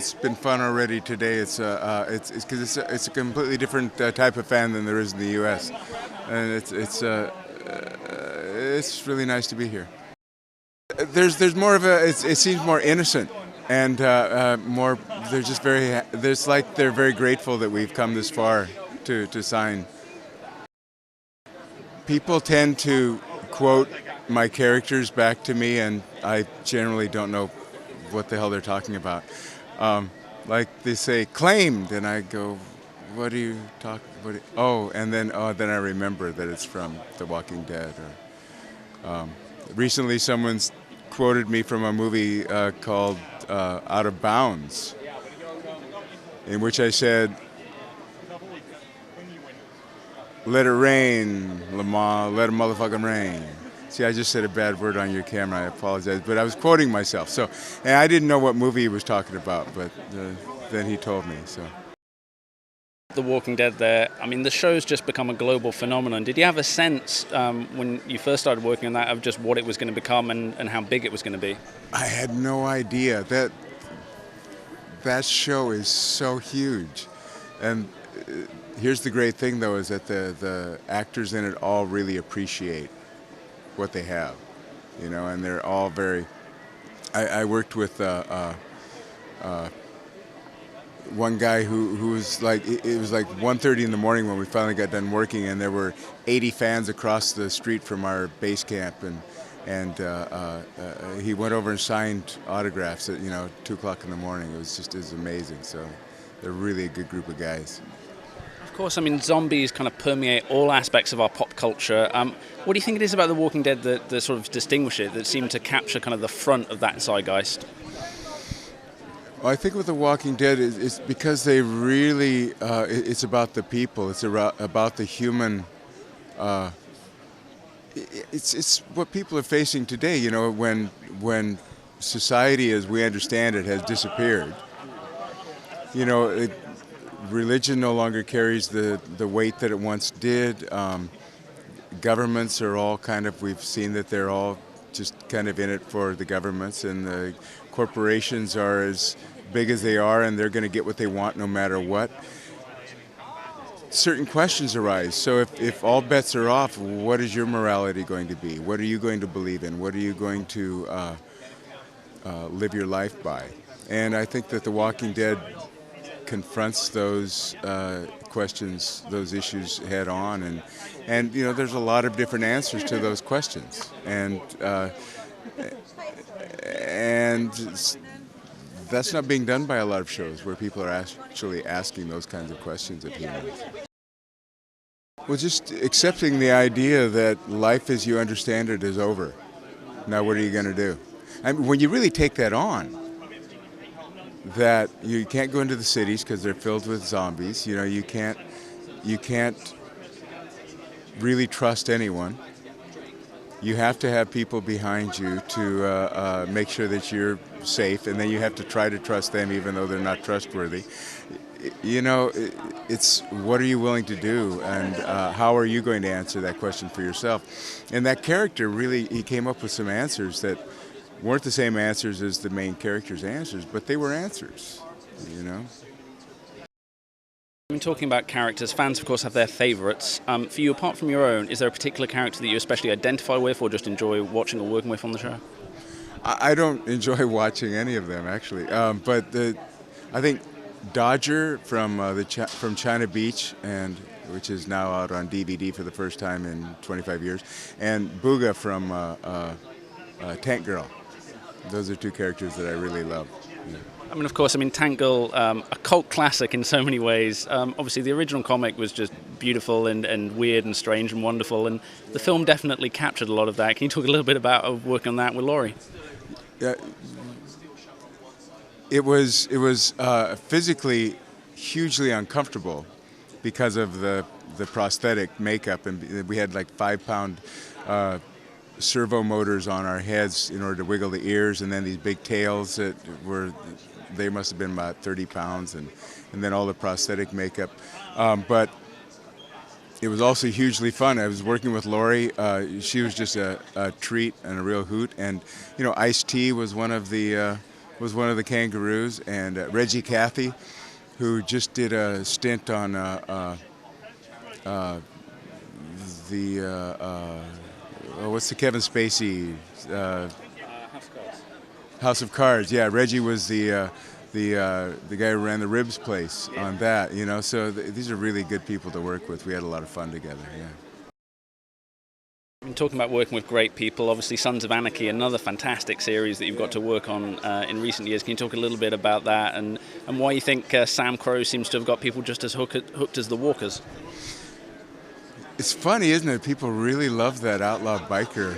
It's been fun already today. It's because it's a completely different type of fan than there is in the U.S. and it's really nice to be here. There's more of a it seems more innocent and more. They're just very. There's like they're very grateful that we've come this far to sign. People tend to quote my characters back to me, and I generally don't know what the hell they're talking about. Like they say claimed, and I go, "What do you talk? Then I remember that it's from The Walking Dead." Or recently, someone's quoted me from a movie called Out of Bounds, in which I said, "Let it rain, Lamar, let it motherfucking rain." See, I just said a bad word on your camera. I apologize, but I was quoting myself. And I didn't know what movie he was talking about, but then he told me. So. The Walking Dead there, I mean, the show's just become a global phenomenon. Did you have a sense when you first started working on that of just what it was going to become and how big it was going to be? I had no idea. That show is so huge. And here's the great thing, though, is that the actors in it all really appreciate what they have, and they're all very. I worked with one guy who was like, it was like 1:30 in the morning when we finally got done working, and there were 80 fans across the street from our base camp, and he went over and signed autographs at 2 o'clock in the morning. It was amazing. So they're really a good group of guys. Of course, I mean, zombies kind of permeate all aspects of our pop culture. What do you think it is about The Walking Dead that sort of distinguish it, that seem to capture kind of the front of that zeitgeist? Well, I think with The Walking Dead, it's because they really, it's about the people. It's about the human. It's what people are facing today. When society, as we understand it, has disappeared. Religion no longer carries the weight that it once did. Governments are all we've seen that they're all just kind of in it for the governments, and the corporations are as big as they are, and they're going to get what they want no matter what. Certain questions arise. So if all bets are off, what is your morality going to be? What are you going to believe in? What are you going to live your life by? And I think that The Walking Dead confronts those questions, those issues head on, and there's a lot of different answers to those questions, and that's not being done by a lot of shows where people are actually asking those kinds of questions of humans. Well, just accepting the idea that life as you understand it is over. Now, what are you going to do? I mean, when you really take that on, that you can't go into the cities because they're filled with zombies. You can't really trust anyone. You have to have people behind you to make sure that you're safe, and then you have to try to trust them even though they're not trustworthy. It's what are you willing to do, and how are you going to answer that question for yourself? And that character really, he came up with some answers that weren't the same answers as the main character's answers, but they were answers, I mean, talking about characters, fans, of course, have their favourites. For you, apart from your own, is there a particular character that you especially identify with or just enjoy watching or working with on the show? I don't enjoy watching any of them, actually. But I think Dodger from from China Beach, which is now out on DVD for the first time in 25 years, and Booga from Tank Girl. Those are two characters that I really love. Yeah. I mean, of course, Tank Girl, a cult classic in so many ways. Obviously, the original comic was just beautiful and weird and strange and wonderful, and the film definitely captured a lot of that. Can you talk a little bit about working on that with Laurie? Yeah, it was physically hugely uncomfortable because of the prosthetic makeup, and we had like 5-pound servo motors on our heads in order to wiggle the ears, and then these big tails that they must have been about 30 pounds, and then all the prosthetic makeup. But it was also hugely fun. I was working with Laurie. She was just a treat and a real hoot. And Ice-T was one of the was one of the kangaroos, and Reggie Cathy, who just did a stint on the what's the Kevin Spacey House of Cards. Yeah, Reggie was the guy who ran the ribs place on that. You know, so these are really good people to work with. We had a lot of fun together. Yeah. Been talking about working with great people. Obviously, Sons of Anarchy, another fantastic series that you've got to work on in recent years. Can you talk a little bit about that and why you think Sam Crow seems to have got people just as hooked as the Walkers? It's funny, isn't it? People really love that outlaw biker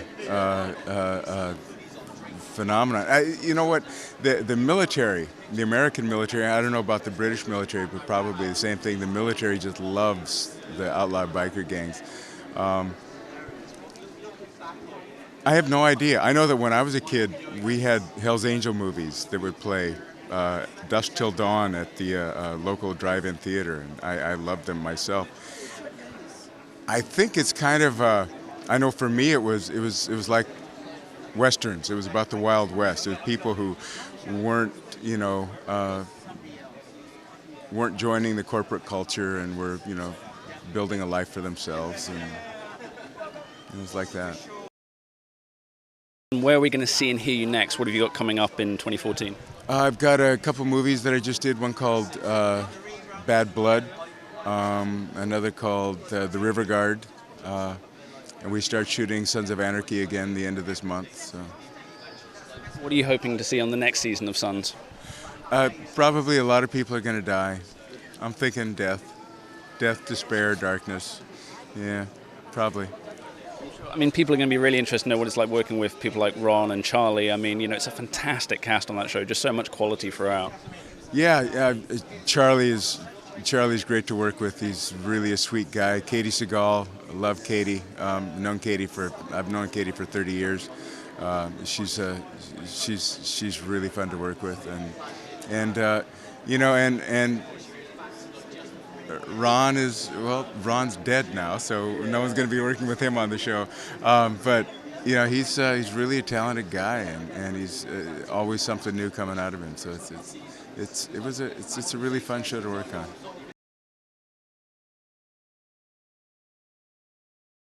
phenomenon. You know what? The military, the American military, I don't know about the British military, but probably the same thing. The military just loves the outlaw biker gangs. I have no idea. I know that when I was a kid, we had Hell's Angel movies that would play dusk till dawn at the local drive-in theater, and I loved them myself. I think it's kind of. I know for me, it was like westerns. It was about the Wild West. It was people who weren't, weren't joining the corporate culture and were, building a life for themselves, and it was like that. And where are we going to see and hear you next? What have you got coming up in 2014? I've got a couple movies that I just did. One called Bad Blood, another called The River Guard, and we start shooting Sons of Anarchy again the end of this month. So. What are you hoping to see on the next season of Sons? Probably a lot of people are going to die. I'm thinking death, despair, darkness. Yeah, probably. I mean, people are going to be really interested to know what it's like working with people like Ron and Charlie. I mean, it's a fantastic cast on that show, just so much quality throughout. Yeah, Charlie's great to work with. He's really a sweet guy. Katie Seagal, I love Katie. I've known Katie for 30 years. She's really fun to work with, and Ron's dead now, so no one's going to be working with him on the show. But he's really a talented guy, and he's always something new coming out of him. So it's a really fun show to work on.